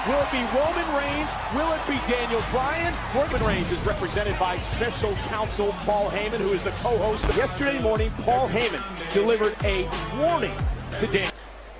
Will it be Roman Reigns? Will it be Daniel Bryan? Roman Reigns is represented by special counsel Paul Heyman, who is the co-host. Yesterday morning, Paul Heyman delivered a warning to Daniel.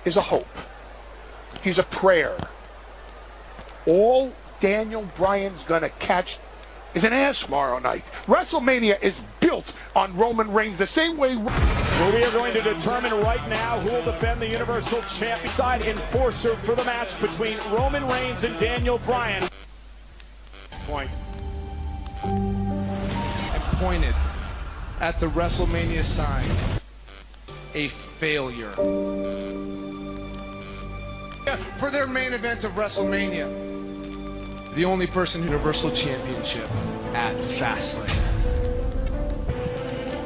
Is a hope. He's a prayer. All Daniel Bryan's gonna catch is an ass tomorrow night. WrestleMania is built on Roman Reigns the same way. Well, we are going to determine right now who will defend the Universal Champion. Side enforcer for the match between Roman Reigns and Daniel Bryan. Point. And pointed at the WrestleMania sign. A failure. For their main event of WrestleMania, the only person Universal Championship at Fastlane.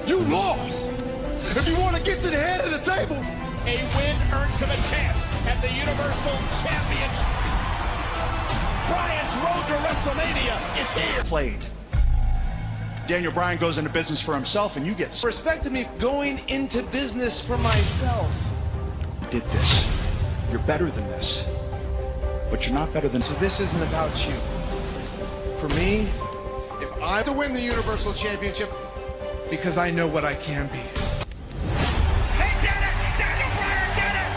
You lost! If you want to get to the head of the table, A win earns him a chance at the Universal Championship. Bryan's road to WrestleMania is here. Played. Daniel Bryan goes into business for himself, and you get respected me going into business for myself. did this. You're better than this, but you're not better than. So this isn't about you. For me, if I have to win the Universal Championship, because I know what I can be. They did it! Daniel Bryan did it!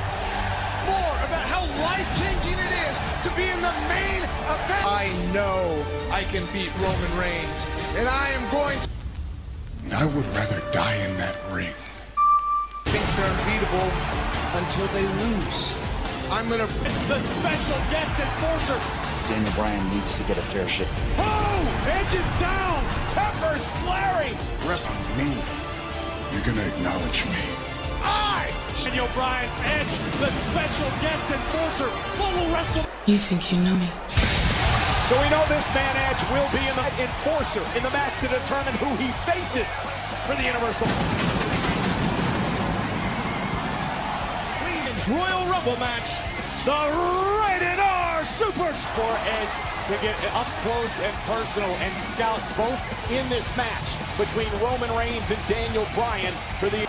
More about how life-changing it is to be in the main event. I know I can beat Roman Reigns, and I am going to. I would rather die in that ring. Thinks they're unbeatable until they lose. I'm gonna. The special guest enforcer. Daniel Bryan needs to get a fair shake. Oh! Edges down! Peppers flaring! Rest on me. You're gonna acknowledge me. Daniel Bryan, Edge, the special guest enforcer. What will wrestle? You think you know me? So we know this man Edge will be in the enforcer in the match to determine who he faces for the Universal. Women's Royal Rumble match. The Rated R Super for Edge to get up close and personal and scout both in this match between Roman Reigns and Daniel Bryan for the.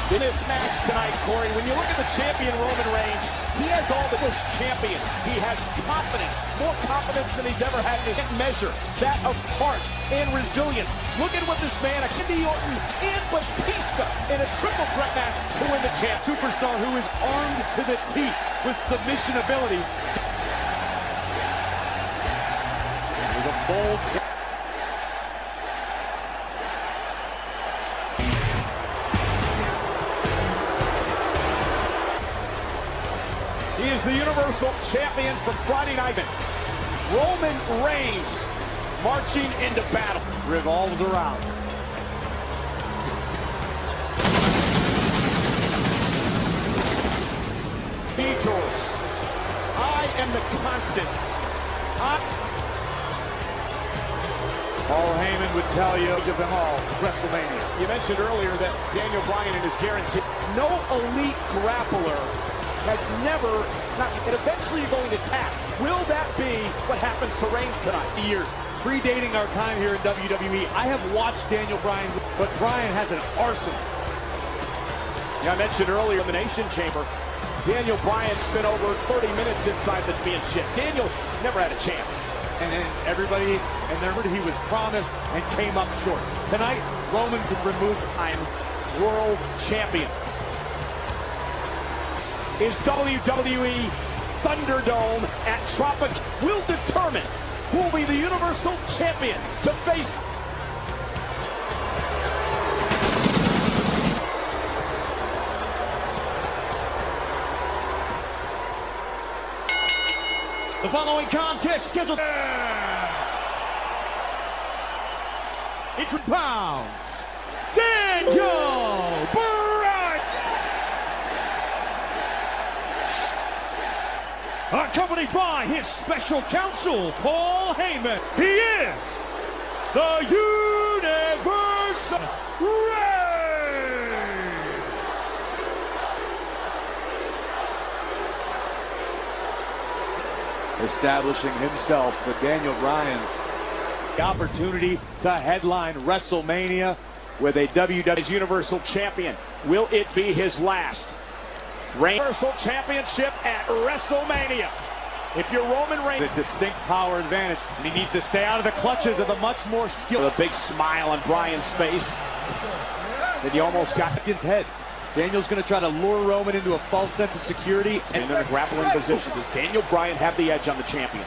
In this match tonight, Corey, when you look at the champion Roman Reigns, he has all the push champion. He has confidence, more confidence than he's ever had in his measure. That of heart and resilience. Look at what this man, Randy Orton and Batista in a triple threat match to win the champ. Superstar who is armed to the teeth with submission abilities. With a bold. He is the Universal Champion from Friday night. Roman Reigns marching into battle. Revolves around. Detours. I am the constant. Paul Heyman would tell you of them all, WrestleMania. You mentioned earlier that Daniel Bryan and his guarantee. No elite grappler has never, and eventually you're going to tap. Will that be what happens to Reigns tonight? Years, predating our time here in WWE, I have watched Daniel Bryan, but Bryan has an arsenal. Yeah, I mentioned earlier in the Elimination Chamber, Daniel Bryan spent over 30 minutes inside the championship. Daniel never had a chance. And everybody, he was promised and came up short. Tonight, Roman could remove time world champion. Is WWE Thunderdome at Tropic will determine who will be the Universal Champion to face. The following contest scheduled. It's pounds. Daniel Bryan. Accompanied by his special counsel, Paul Heyman. He is the Universal Reigns. Establishing himself with Daniel Bryan. The opportunity to headline WrestleMania. with a WWE Universal Champion. Will it be his last? Universal Championship at WrestleMania. If you're Roman Reigns, a distinct power advantage, and he needs to stay out of the clutches of a much more skilled. with a big smile on Bryan's face, that he almost got his head. Daniel's going to try to lure Roman into a false sense of security, and in a grappling position. Does Daniel Bryan have the edge on the champion?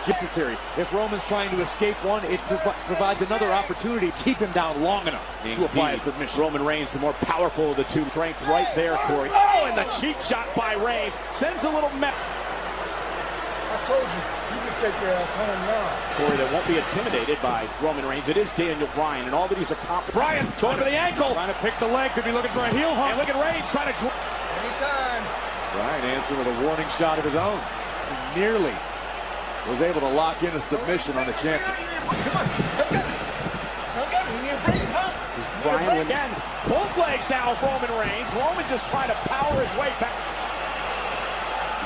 Necessary. If Roman's trying to escape one, it provides another opportunity to keep him down long enough to apply a submission. Roman Reigns, the more powerful of the two. Strength right there, Corey. Oh, and the cheap shot by Reigns sends a little I told you, you can take your ass home now. Corey that won't be intimidated by Roman Reigns. It is Daniel Bryan and all that he's accomplished. Bryan going to the ankle. Trying to pick the leg, could be looking for a heel hook. And look at Reigns trying to... Anytime. Bryan answered with a warning shot of his own. He nearly was able to lock in a submission on the champion. Bryan again, both legs now of Roman Reigns. Roman just trying to power his way back.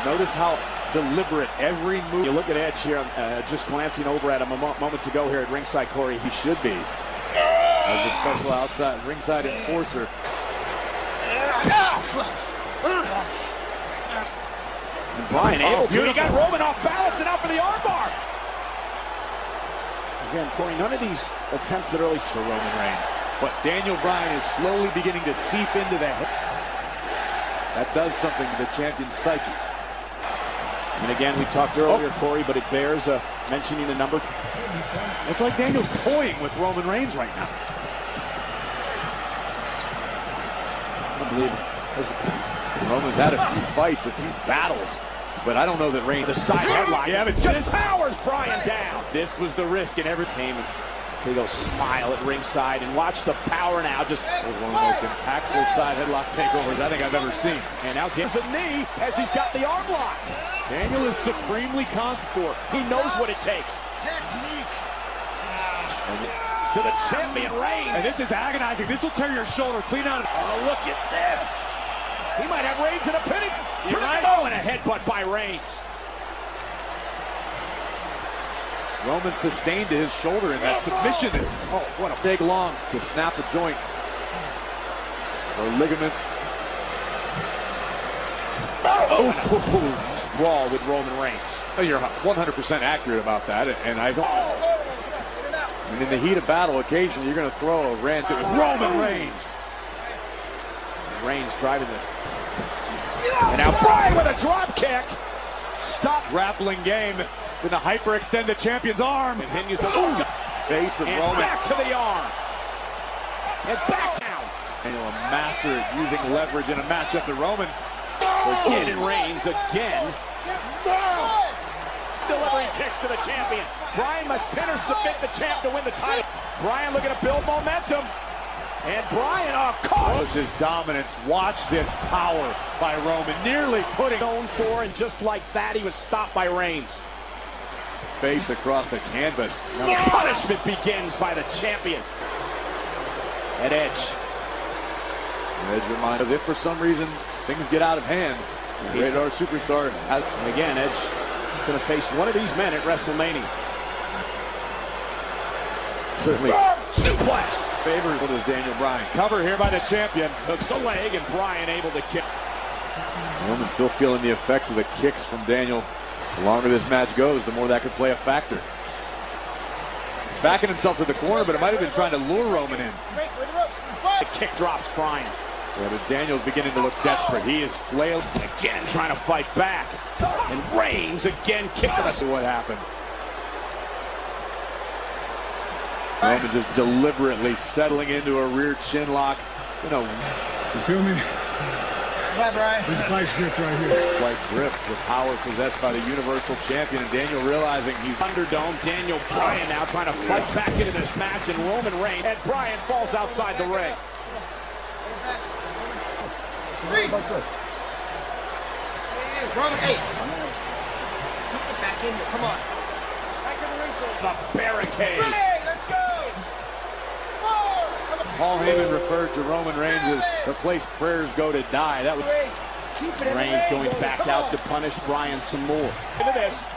Notice how deliberate every move. You look at Edge here, just glancing over at him moments ago here at ringside, Corey. He should be as the special outside ringside enforcer. And Bryan able to. He got Roman off balance and out for the armbar. Again, Corey, none of these attempts that early for Roman Reigns. But Daniel Bryan is slowly beginning to seep into the head. That does something to the champion's psyche. And again, we talked earlier, Corey, but it bears mentioning a number. It's like Daniel's toying with Roman Reigns right now. Unbelievable. Roman's had a few fights, a few battles, but I don't know that Reigns... The side headlock. Yeah, but just powers Bryan down. This was the risk in everything. They go smile at ringside and watch the power now. Just was one of the most impactful side headlock takeovers I think I've ever seen. And now there's a knee as he's got the arm locked. Daniel is supremely confident. He knows what it takes. To the champion Reigns. And this is agonizing. This will tear your shoulder clean out. Oh, look at this. He might have Reigns in a pinning. Oh, and a headbutt by Reigns. Roman sustained to his shoulder in that submission. Oh, what a big long to snap a joint or ligament. Oh, brawl with Roman Reigns. Oh, you're 100% accurate about that, and I don't. And in the heat of battle, occasionally you're going to throw a rant at Roman Reigns. Reigns driving the. And now Bryan with a drop kick. Stop. Grappling game. With the hyperextend the champion's arm. Continues to face of and Roman. Back to the arm. And back down. And a master at using leverage in a matchup to Roman. Again and Reigns again. Delivering kicks to the champion. Bryan must pin or submit the champ to win the title. Bryan looking to build momentum. And Bryan, caught. His dominance. Watch this power by Roman. Nearly putting on for, and just like that, he was stopped by Reigns. Face across the canvas. Now punishment begins by the champion. At Edge. Edge reminds us if for some reason things get out of hand, Radar Superstar has. And again, Edge going to face one of these men at WrestleMania. Certainly. Suplex. Favors what is Daniel Bryan. Cover here by the champion. Hooks the leg, and Bryan able to kick. Roman's still feeling the effects of the kicks from Daniel. The longer this match goes, the more that could play a factor. Backing himself to the corner, but it might have been trying to lure Roman in. The kick drops Bryan. Yeah, but Daniel's beginning to look desperate. He is flailed. Again trying to fight back. And Reigns again kicking us. What happened? Roman just deliberately settling into a rear chin lock. You know. You feel me? Bye, Bryan. This is vice grip right here. Quite grip, the power possessed by the Universal Champion, and Daniel realizing he's Thunderdome. Daniel Bryan now trying to fight back into this match, and Roman Reigns. And Bryan falls outside the ring. Roman, hey. Kick it back in here. Come on. Back in the ring. The barricade. Hey, let's go. Paul Heyman referred to Roman Reigns as the place prayers go to die. That was Reigns going back out to punish Bryan some more. Into this.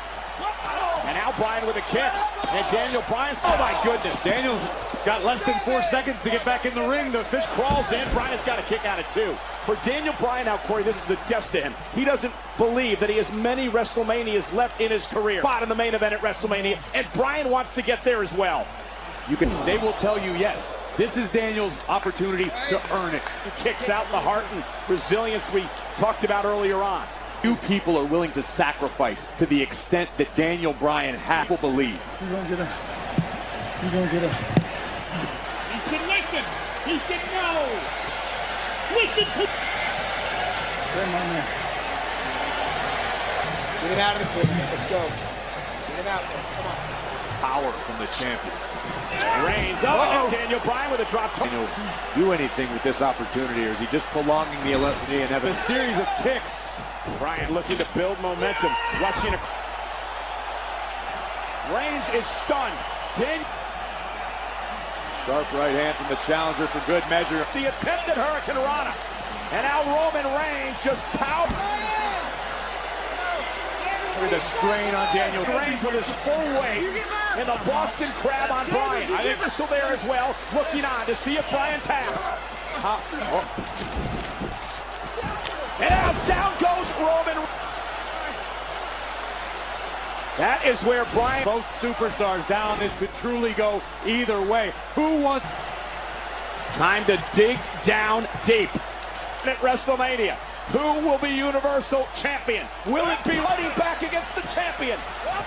And now Bryan with the kicks. And Daniel Bryan's, oh my goodness. Daniel's got less than 4 seconds to get back in the ring. The fish Crawls in, Bryan's got a kick out of 2. For Daniel Bryan now, Corey, this is a test to him. He doesn't believe that he has many WrestleManias left in his career. Spot in the main event at WrestleMania, and Bryan wants to get there as well. They will tell you, yes, this is Daniel's opportunity to earn it. He kicks out the heart and resilience we talked about earlier on. Few people are willing to sacrifice to the extent that Daniel Bryan has. People believe. You're gonna get a. You're gonna get a. He should listen. He should know. Listen to. Say my name. Get it out of the corner. Let's go. Get it out there. Come on. Power from the champion. Reigns, and Daniel Bryan with a drop toe. Daniel do anything with this opportunity, or is he just prolonging the inevitable? A series of kicks. Bryan looking to build momentum. Watching a... Reigns is stunned. Sharp right hand from the challenger for good measure. The attempted Hurricane Rana. And now Roman Reigns just power. Look at the strain on Daniel. Reigns with his full weight in the Boston Crab on Bryan. I think Crystal there as well, looking on to see if Bryan taps. And now down goes Roman. That is where Bryan... Both superstars down. This could truly go either way. Who wants... Time to dig down deep at WrestleMania. Who will be Universal Champion? Will it be fighting back against the champion?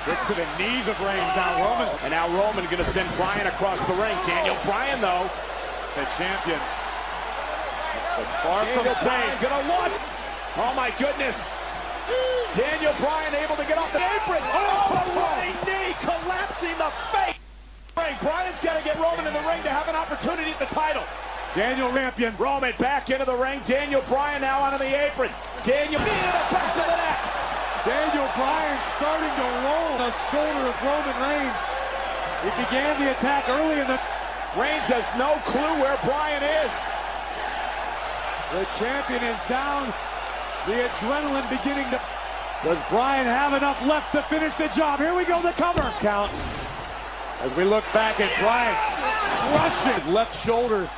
Gets to the knees of Reigns now. Roman. And now Roman going to send Bryan across the ring. Daniel Bryan, though. The champion. But far from Daniel Bryan safe. going to launch. Oh, my goodness. Daniel Bryan able to get off the apron. Oh, the running knee collapsing the face. Bryan's got to get Roman in the ring to have an opportunity at the title. Daniel champion. Roman back into the ring. Daniel Bryan now onto the apron. Daniel knee to the back of the neck. Daniel Bryan starting to roll the shoulder of Roman Reigns. He began the attack early in the... Reigns has no clue where Bryan is. The champion is down. The adrenaline beginning to... Does Bryan have enough left to finish the job? Here we go, the cover count. As we look back at Bryan crushing his left shoulder.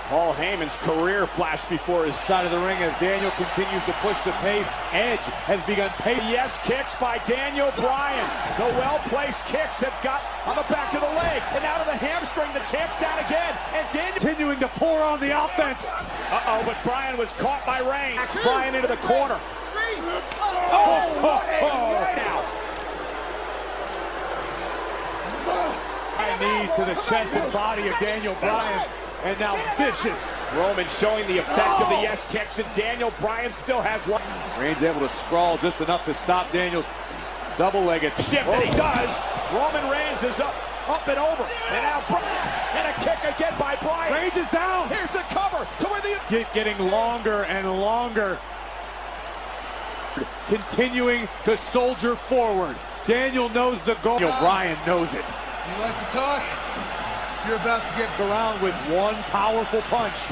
Paul Heyman's career flashed before his Side of the ring as Daniel continues to push the pace. Edge has begun pacing. yes kicks by Daniel Bryan. The well-placed kicks have got on the back of the leg. And out of the hamstring, the champ's down again. And Daniel Continuing to pour on the offense. but Bryan was caught by Reigns. Backs Bryan into the corner. Now. Knees to the chest and body of Daniel Bryan. And now vicious. Roman showing the effect of the yes kicks, and Daniel Bryan still has one. Reigns able to sprawl just enough to stop Daniel's double-legged Shift, and he does. Roman Reigns is up and over. And now Bryan, and a kick again by Bryan. Reigns is down. Here's the cover to where the... Getting longer and longer. Continuing to soldier forward. Daniel knows the goal. Daniel Bryan knows it. You like to talk? You're about to get Around with one powerful punch.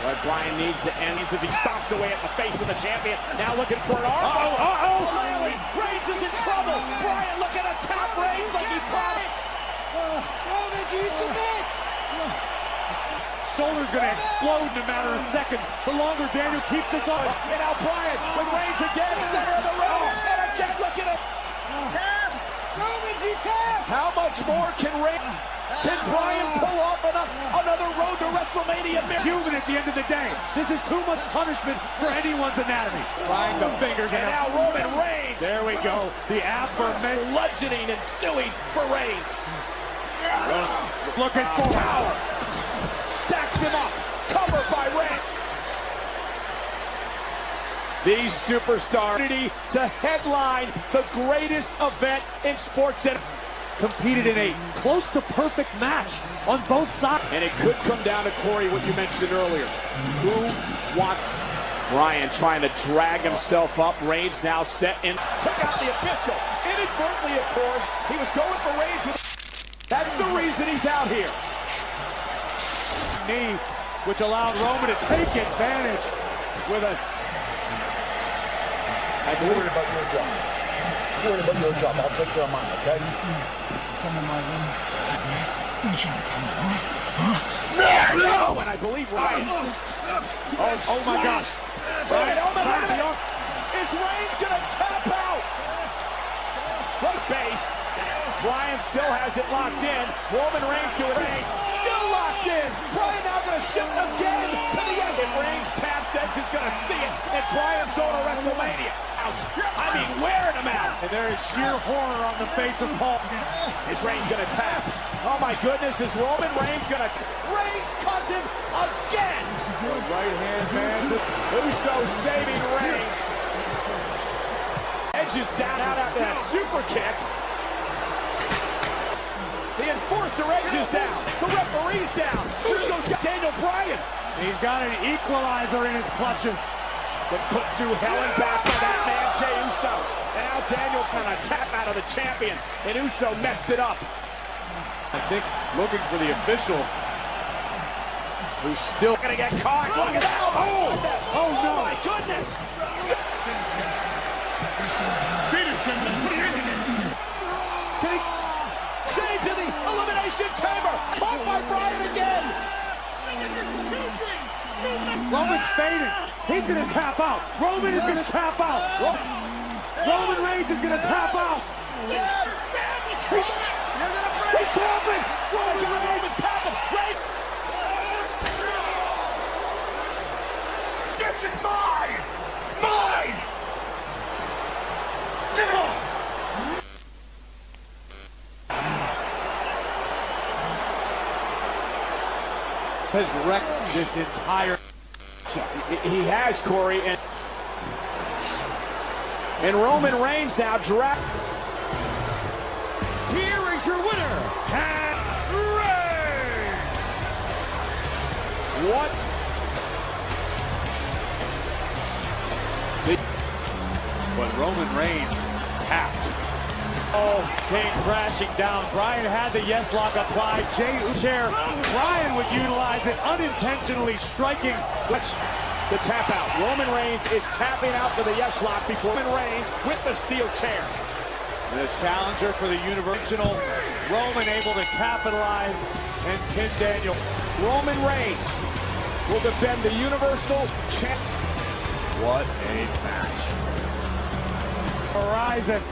But Bryan needs to end as he stomps away at the face of the champion. Now looking for an arm. Reigns is in trouble. Bryan looking to tap Reigns like he promised. Roman, do you submit? Shoulder's going to explode in a matter of seconds. The longer Daniel keeps this on. And now Bryan with Reigns again, center of the ring. And again looking at... Tap! Roman, you tap! How much more can Reigns... Can Bryan pull off another road to WrestleMania? Human at the end of the day. This is too much punishment for anyone's anatomy. Trying the fingers. And now Roman Reigns. There we go. The aforementioned Bludgeoning and suing for Reigns. looking for Power. Stacks him up. Covered by Reigns. These superstars to headline the greatest event in sports. competed in a close to perfect match on both sides. And it could come down to, Corey, what you mentioned earlier. Who won? Bryan trying to drag himself up. Reigns now set and took out the official. Inadvertently, of course. He was going for Reigns. That's the reason he's out here. Knee, which allowed Roman to take advantage with a... I'm worried about your job. You're worried about your job. I'll take care of mine, okay? You see, come in my room. You trying to come on, huh? No! And I believe Ryan. Oh my gosh. Ryan, oh my God. Is Reigns gonna tap out? Right base. Bryan still has it locked in. Roman Reigns to Reigns. Still locked in. Bryan now gonna shift again to the edge. If Reigns taps, Edge is gonna see it. And Bryan's going to WrestleMania. Out. I mean, wearing him out. And there is sheer horror on the face of Paul. Is Reigns gonna tap? Oh my goodness, is Roman Reigns gonna... Reigns cousin again! The right hand man. Uso saving Reigns. Edge is down out after that super kick. The enforcer Edge is down. The referee's down. Uso's got Daniel Bryan. He's got an equalizer in his clutches. But put through hell and back by that man, Jey Uso. And now Daniel on a tap out of the champion. And Uso messed it up. I think looking for the official, who's still gonna get caught. Look at that. Oh no. My goodness. Shane to the elimination chamber. Caught by Bryan again. Roman's fading. He's gonna tap out. Roman is gonna tap out. Roman Reigns is gonna tap out. He's tapping. Roman Reigns tapping. Reigns. This is mine! Mine! Has wrecked this entire. He has, Corey, and Roman Reigns now dragged. Here is your winner, and Reigns. What? But Roman Reigns tapped. Oh, came crashing down. Bryan had the yes lock applied. Jey chair. Bryan would utilize it, unintentionally striking. Watch the tap out. Roman Reigns is tapping out for the yes lock before Roman Reigns with the steel chair. The challenger for the Universal. Roman able to capitalize and pin Daniel. Roman Reigns will defend the Universal Champ. What a match. Horizon.